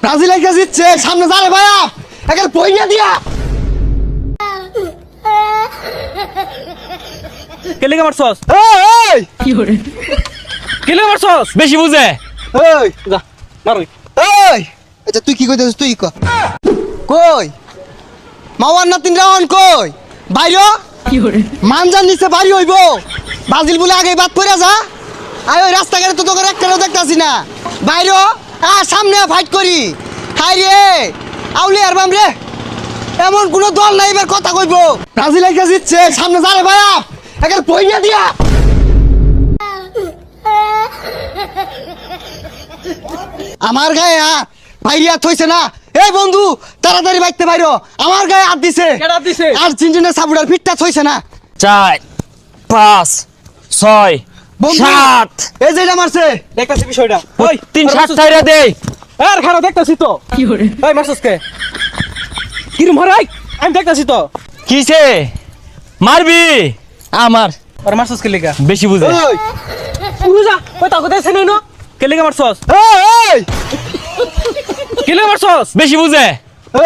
Brazil একা জিতছে, সামনে যারে ভাইয়া একে পইয়া দিয়া। কেলে মারছস? এই কি করে কেলে মারছস? বেশি বুঝে। এই যা মারই। এই আচ্ছা তুই কি কইতেছিস? তুই কই মাওয়ার না তিন রাউন্ড কই বাইরে কি করে মানজান নিচে বাড়ি হইব। ব্রাজিল বলে আগে বাদ পড়া যা। আয় ওই রাস্তাঘাটে তো তোকে একটাও দেখতাছি না। বাইরে সামনে ফাইট করি। হাই রে আউলি আর বাম রে, এমন কোন দল নাই এবার কথা কইব। ব্রাজিল একা জিতছে, সামনে যারে ভাইয়া একে পইয়া দিয়া। আমার গায়ে ভাইয়া থইছে না। এই বন্ধু তাড়াতাড়ি বাইতে বাইরো, আমার গায়ে হাত দিছে। কেডা দিছে? আর চিনচিনে সাবুড়ার ফিটটা থইছে না। 4 5 6 বন্ধু 7 এই যে এটা মারছে। দেখতাছি বিষয়টা। ওই 3 7 টাইরা দে। আর খারাপ দেখতাছি তো। কি করে ওই মারছস কে? কিরম হরাই? আমি দেখতাছি তো। কিসে মারবি আমার আর মারছস কে লিগা? বেশি বুঝে। এই বুঝা ওই তাকো দেছে নইনো। কে লিগা মারছস? এই কে লিগা মারছস? বেশি বুঝে।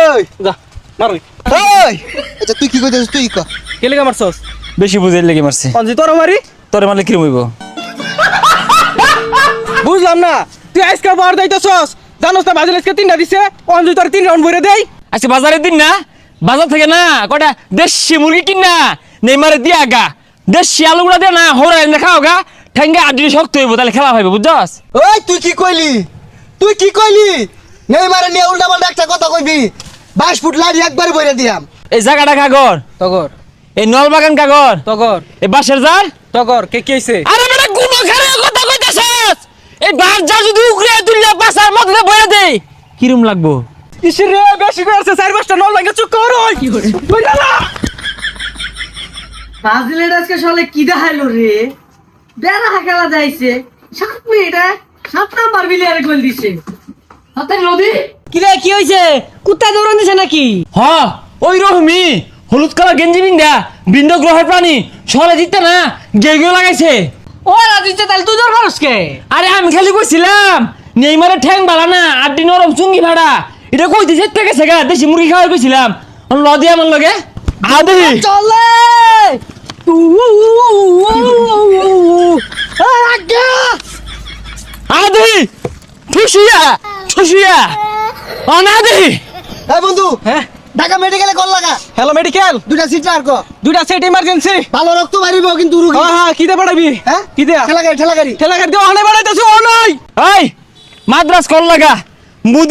এই যা মারই। এই আচ্ছা তুই কি কইতেছিস? তুই ক। কে লিগা মারছস? বেশি বুঝে লেগে মারছে। পঞ্জি তোর মারি? তোরে মারলে কি হইব? বুঝলাম না। তুই আজকে বার দাইতাছস। জানোস না বাজারে আজকে 3টা দিছে। পঞ্জি তোর 3 রাউন্ড বইরে দেই। আজকে বাজারের দিন না, বাজার থেকে না কয়টা দেশি মুরগি কিনা নেইমারে দিয়া গা। দেশি আলুগুলা দে না হরাই না খাও গা। ঠ্যাঙ্গে আড্ডি শক্ত হইব, তাহলে খেলা হইব, বুঝছস? ওই তুই কি কইলি? তুই কি কইলি? নেইমারে নিয়ে উল্টা পাল্টা একটা কথা কইবি। 22 ফুট লাড়ি একবার বইরে দিয়াম। এই জায়গাটা কাগর, তগর এই নলবাগান কাগর, তগর এই বাঁশের জার। তগর কে কি হইছে? আরে বেটা গুনো খারে কথা কইতাছস? এই বাঁশ যা যদি উগরে তুললে বাসার মধ্যে বইরে দেই কিরম লাগবো? ইসরে বেশি করছে 4-5টা নল লাগে চুক কর ওই। কি করে বইলা না। ব্রাজিলের আজকে সালে কি দেখাইলো রে? বেড়া খেলা যাইছে 7 মিনিটে 7 নাম্বার বিলিয়ারে গোল দিছে। হাতে নদী কি রে কি হইছে কুত্তা দৌড়ান দিছে নাকি হ ওই রকমই হলুদ কালার গেঞ্জি বিন্দা বৃন্দ গ্রহের প্রাণী শহরে জিততে না গেগিও লাগাইছে। ও রাজিছে তাহলে তুই দৌড় পারস কে আরে আমি খালি কইছিলাম নেইমারে ঠ্যাং বালা না আড্ডি নরম চুঙ্গি ভাড়া এটা কই দিছে থেকে গেছে গা। দেশি মুরগি খাওয়ার কইছিলাম ল দিয়ে আমার লগে আদি চলে আদি খুশিয়া খুশিয়া অনাদি। এই বন্ধু হ্যাঁ ঢাকা মেডিকেলে কল লাগা। Hello medical. দুইটা সিট আর ক। দুইটা সেট ইমার্জেন্সি। ভালো রক্ত বাড়িব কিন্তু রুগী। হ্যাঁ হ্যাঁ কি দে পাঠাবি? হ্যাঁ কি দে? ঠেলা গাড়ি ঠেলা গাড়ি। ঠেলা গাড়ি দিয়ে ওখানে বাড়াইতেছি ও নাই। এই মাদ্রাস কল লাগা মুদি